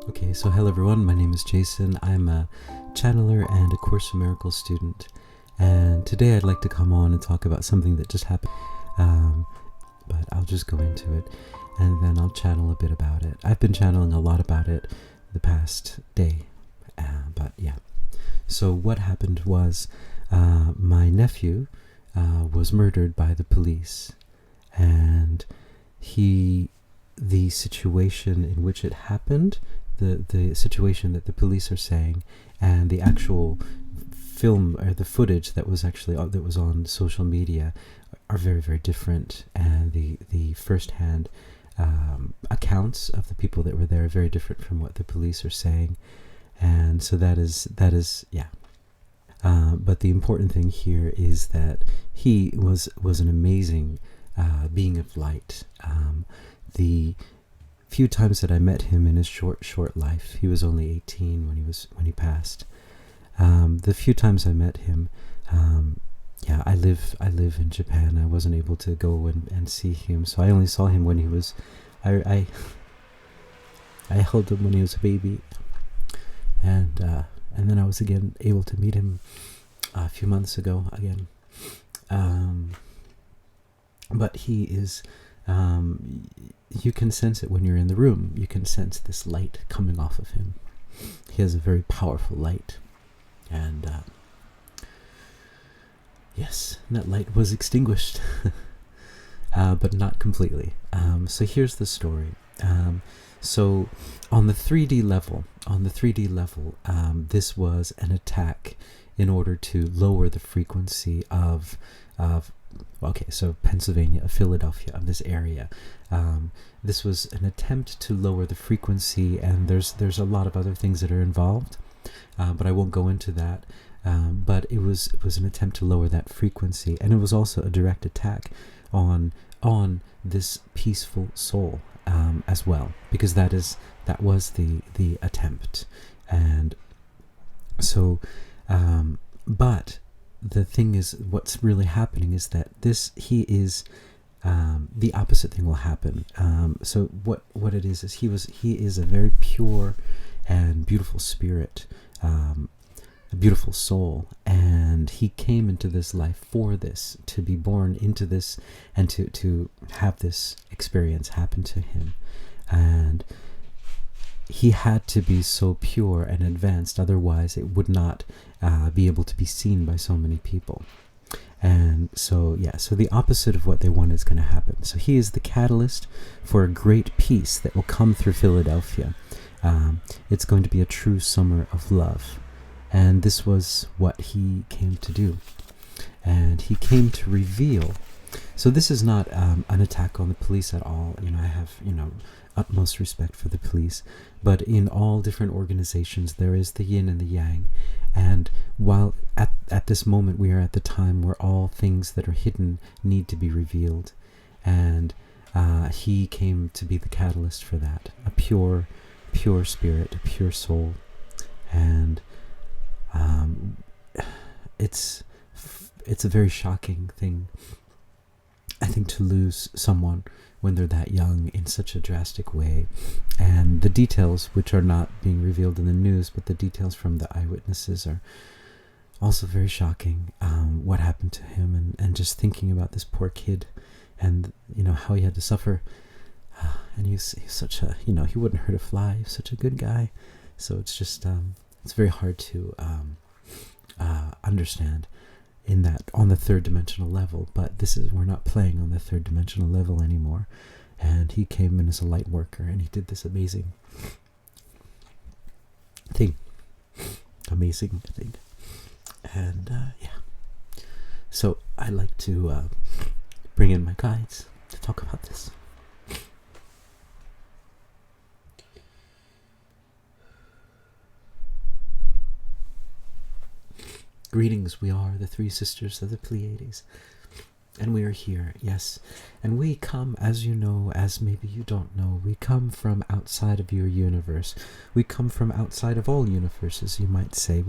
Okay, so hello everyone, my name is Jason. I'm a channeler and a Course in Miracles student. And today I'd like to come on and talk about something that just happened. But I'll just go into it and then I'll channel a bit about it. I've been channeling a lot about it the past day. But yeah. So what happened was my nephew was murdered by the police. And the situation in which it happened, the situation that the police are saying, and the actual film or the footage that was actually that was on social media are very, very different, and the first-hand accounts of the people that were there are very different from what the police are saying, and so that is yeah. But the important thing here is that he was an amazing being of light. The few times that I met him in his short life, he was only 18 when he passed. The few times I met him, yeah, I live in Japan. I wasn't able to go and see him, so I only saw him when he was. I held him when he was a baby, and then I was again able to meet him a few months ago again. But he is. You can sense it when you're in the room. You can sense this light coming off of him. He has a very powerful light. And yes, that light was extinguished. But not completely. So here's the story. So on the 3D level, this was an attack in order to lower the frequency of okay, so Pennsylvania, Philadelphia, of this area. This was an attempt to lower the frequency, and there's a lot of other things that are involved, but I won't go into that. But it was an attempt to lower that frequency, and it was also a direct attack on this peaceful soul as well, because that was the attempt, and so but the thing is, what's really happening is that the opposite thing will happen. So what it is he is a very pure and beautiful spirit, a beautiful soul, and he came into this life for this, to be born into this, and to have this experience happen to him, and he had to be so pure and advanced, otherwise it would not be able to be seen by so many people. And so, yeah, so the opposite of what they want is going to happen. So he is the catalyst for a great peace that will come through Philadelphia. It's going to be a true summer of love. And this was what he came to do. And he came to reveal. So this is not an attack on the police at all. I have, utmost respect for the police. But in all different organizations, there is the yin and the yang. And while at this moment we are at the time where all things that are hidden need to be revealed. And he came to be the catalyst for that. A pure spirit, a pure soul. And it's a very shocking thing, I think, to lose someone when they're that young in such a drastic way. And the details, which are not being revealed in the news, but the details from the eyewitnesses are also very shocking. What happened to him, and just thinking about this poor kid, and how he had to suffer. And he's such a, he wouldn't hurt a fly. He's such a good guy. So it's just it's very hard to understand in that on the third dimensional level, but we're not playing on the third dimensional level anymore. And he came in as a light worker, and he did this amazing thing. And yeah, so I like to bring in my guides to talk about this. Greetings, we are the three sisters of the Pleiades, and we are here, yes, and we come, as you know, as maybe you don't know, we come from outside of your universe. We come from outside of all universes, you might say.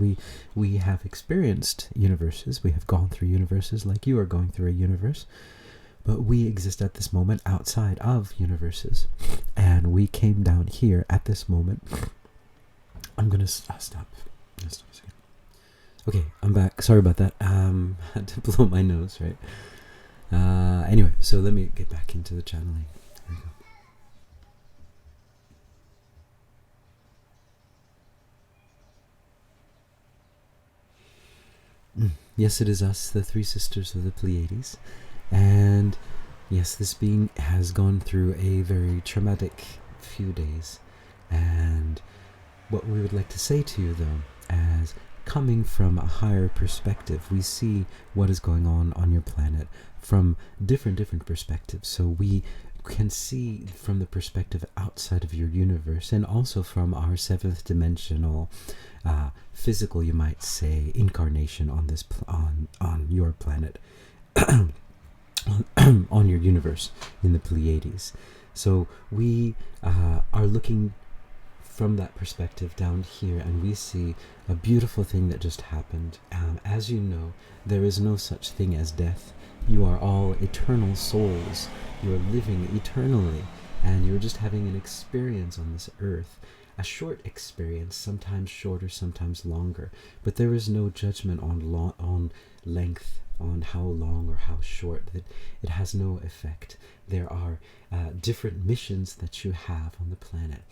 We have experienced universes, we have gone through universes like you are going through a universe, but we exist at this moment outside of universes, and we came down here at this moment I'm gonna stop. Stop a second. Okay, I'm back. Sorry about that. Had to blow my nose, right? Anyway, so let me get back into the channeling. There we go. Yes, it is us, the three sisters of the Pleiades. And yes, this being has gone through a very traumatic few days. And what we would like to say to you, though, as coming from a higher perspective, we see what is going on your planet from different perspectives. So we can see from the perspective outside of your universe, and also from our seventh dimensional physical, you might say, incarnation on this on your planet, on your universe in the Pleiades. So we are looking from that perspective down here, and we see a beautiful thing that just happened. As you know, there is no such thing as death. You are all eternal souls. You are living eternally, and you're just having an experience on this earth. A short experience, sometimes shorter, sometimes longer, but there is no judgment on length, on how long or how short. It has no effect. There are different missions that you have on the planet,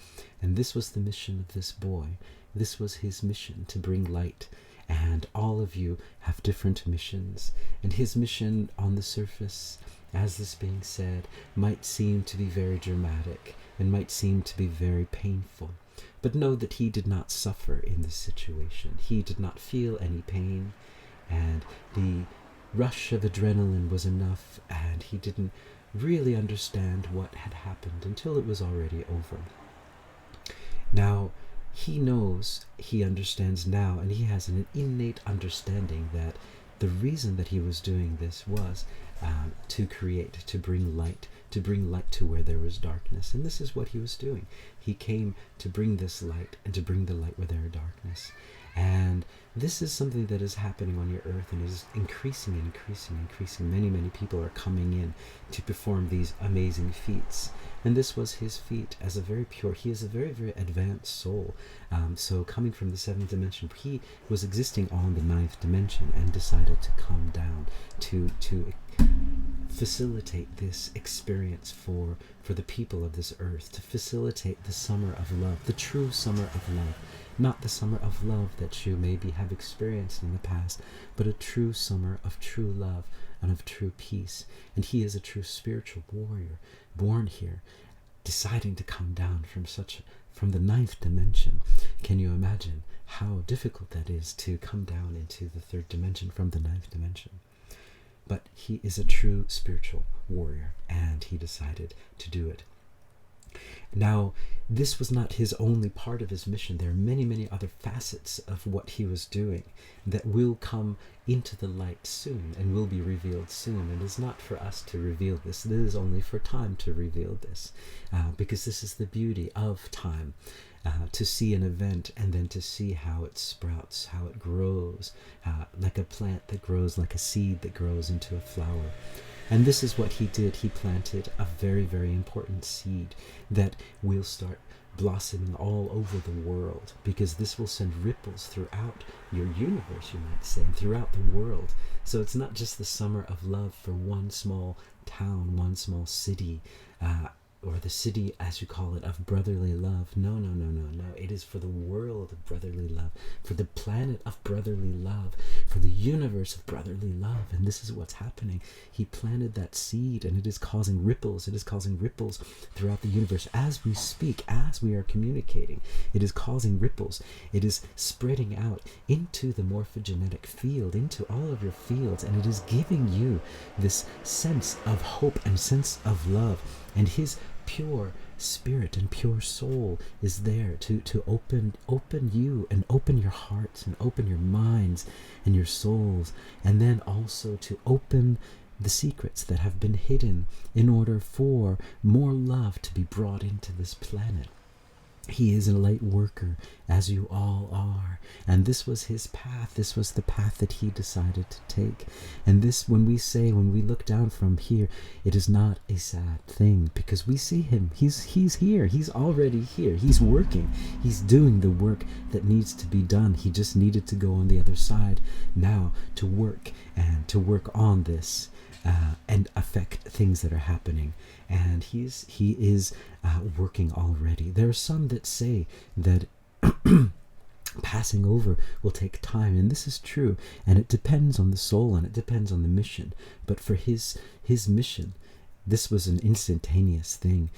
and this was the mission of this boy. This was his mission, to bring light, and all of you have different missions, and his mission on the surface, as this being said, might seem to be very dramatic and might seem to be very painful. But know that he did not suffer in this situation. He did not feel any pain, and the rush of adrenaline was enough, and he didn't really understand what had happened until it was already over. Now, he knows, he understands now, and he has an innate understanding that the reason that he was doing this was to create, to bring light to where there was darkness. And this is what he was doing. He came to bring this light, and to bring the light where there is darkness. And this is something that is happening on your earth, and is increasing. Many people are coming in to perform these amazing feats. And this was his feat as a very pure, he is a very advanced soul. So coming from the seventh dimension, he was existing on the ninth dimension and decided to come down to facilitate this experience for the people of this earth, to facilitate the summer of love, the true summer of love. Not the summer of love that you maybe have experienced in the past, but a true summer of true love and of true peace. And he is a true spiritual warrior, born here, deciding to come down from the ninth dimension. Can you imagine how difficult that is, to come down into the third dimension from the ninth dimension? But he is a true spiritual warrior, and he decided to do it. Now, this was not his only part of his mission. There are many other facets of what he was doing that will come into the light soon and will be revealed soon. And it is not for us to reveal this. It is only for time to reveal this, because this is the beauty of time. To see an event and then to see how it sprouts, how it grows, like a plant that grows, like a seed that grows into a flower. And this is what he did. He planted a very important seed that will start blossoming all over the world, because this will send ripples throughout your universe, you might say, and throughout the world. So it's not just the summer of love for one small town, one small city, or the city, as you call it, of brotherly love. No. It is for the world of brotherly love, for the planet of brotherly love, for the universe of brotherly love. And this is what's happening. He planted that seed, and it is causing ripples. It is causing ripples throughout the universe as we speak, as we are communicating. It is causing ripples. It is spreading out into the morphogenetic field, into all of your fields, and it is giving you this sense of hope and sense of love. And his pure spirit and pure soul is there to open you, and open your hearts, and open your minds and your souls, and then also to open the secrets that have been hidden in order for more love to be brought into this planet. He is a light worker, as you all are. And this was his path. This was the path that he decided to take. And this, when we look down from here, it is not a sad thing, because we see him. He's here. He's already here. He's working. He's doing the work that needs to be done. He just needed to go on the other side now to work, and to work on this and affect things that are happening. And he is working already. There are some that say that passing over will take time, and this is true, and it depends on the soul, and it depends on the mission. But for his mission, this was an instantaneous thing.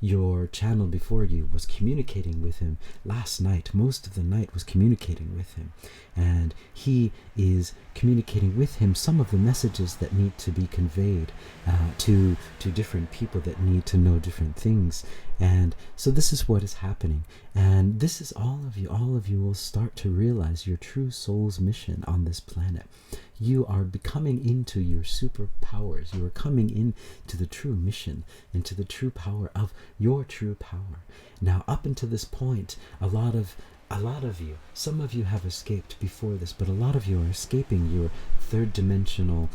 Your channel before you was communicating with him last night. Most of the night was communicating with him, and he is communicating with him some of the messages that need to be conveyed to different people that need to know different things. And so this is what is happening, and this is all of you will start to realize your true soul's mission on this planet. You are becoming into your superpowers. You are coming into the true mission, into the true power of your true power. Now, up until this point, a lot of you, some of you have escaped before this, but a lot of you are escaping your third dimensional,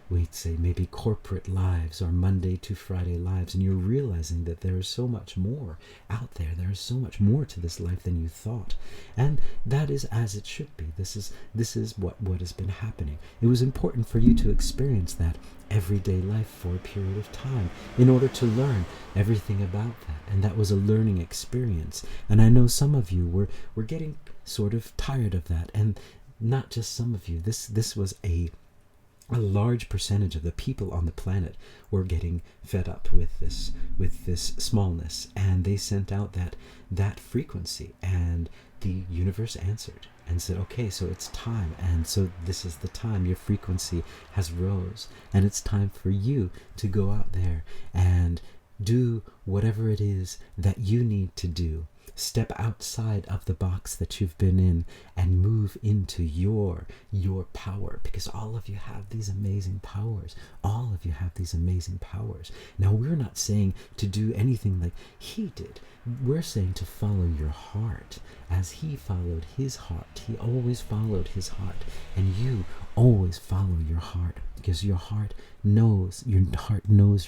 we'd say maybe corporate lives or Monday to Friday lives, and you're realizing that there is so much more out there. There is so much more to this life than you thought, and that is as it should be. This is what has been happening. It was important for you to experience that everyday life for a period of time in order to learn everything about that, and that was a learning experience. And I know some of you were getting sort of tired of that, and not just some of you. This was a large percentage of the people on the planet were getting fed up with this smallness, and they sent out that frequency, and the universe answered and said, okay, so it's time, and so this is the time. Your frequency has rose, and it's time for you to go out there and do whatever it is that you need to do. Step outside of the box that you've been in and move into your power, because all of you have these amazing powers. All of you have these amazing powers. Now, we're not saying to do anything like he did. We're saying to follow your heart as he followed his heart. He always followed his heart, and you always follow your heart, because your heart knows your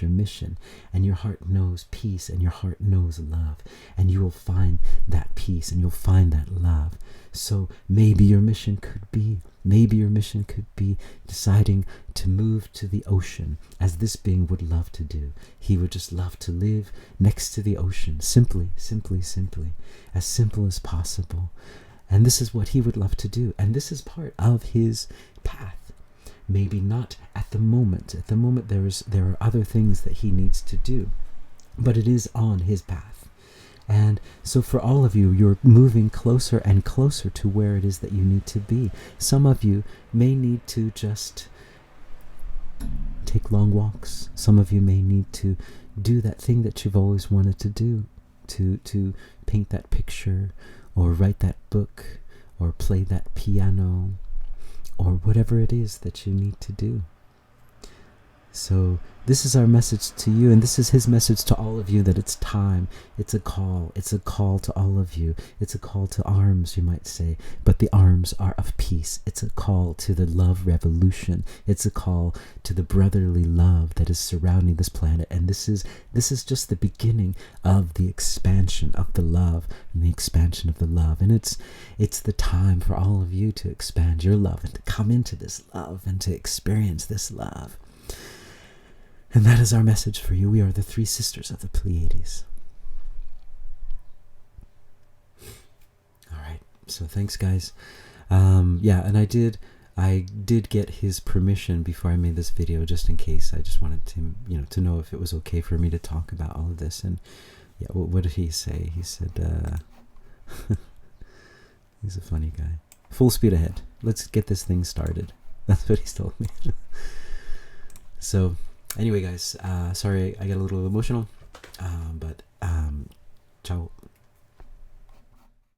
mission, and your heart knows peace, and your heart knows love, and you will find that peace and you'll find that love. So maybe your mission could be deciding to move to the ocean, as this being would love to do. He would just love to live next to the ocean, simply, as simple as possible. And this is what he would love to do, and this is part of his path. Maybe not at the moment. At the moment there are other things that he needs to do, but it is on his path. And so for all of you, you're moving closer and closer to where it is that you need to be. Some of you may need to just take long walks. Some of you may need to do that thing that you've always wanted to do, to paint that picture, or write that book, or play that piano, or whatever it is that you need to do. So this is our message to you, and this is his message to all of you, that it's time. It's a call. It's a call to all of you. It's a call to arms, you might say, but the arms are of peace. It's a call to the love revolution. It's a call to the brotherly love that is surrounding this planet. And this is just the beginning of the expansion of the love, and the expansion of the love. And it's the time for all of you to expand your love and to come into this love and to experience this love. And that is our message for you. We are the three sisters of the Pleiades. All right. So thanks, guys. Yeah, and I did get his permission before I made this video, just in case. I just wanted to, to know if it was okay for me to talk about all of this. And yeah, what did he say? He said, he's a funny guy. Full speed ahead. Let's get this thing started. That's what he's told me. So anyway, guys, sorry I got a little emotional, but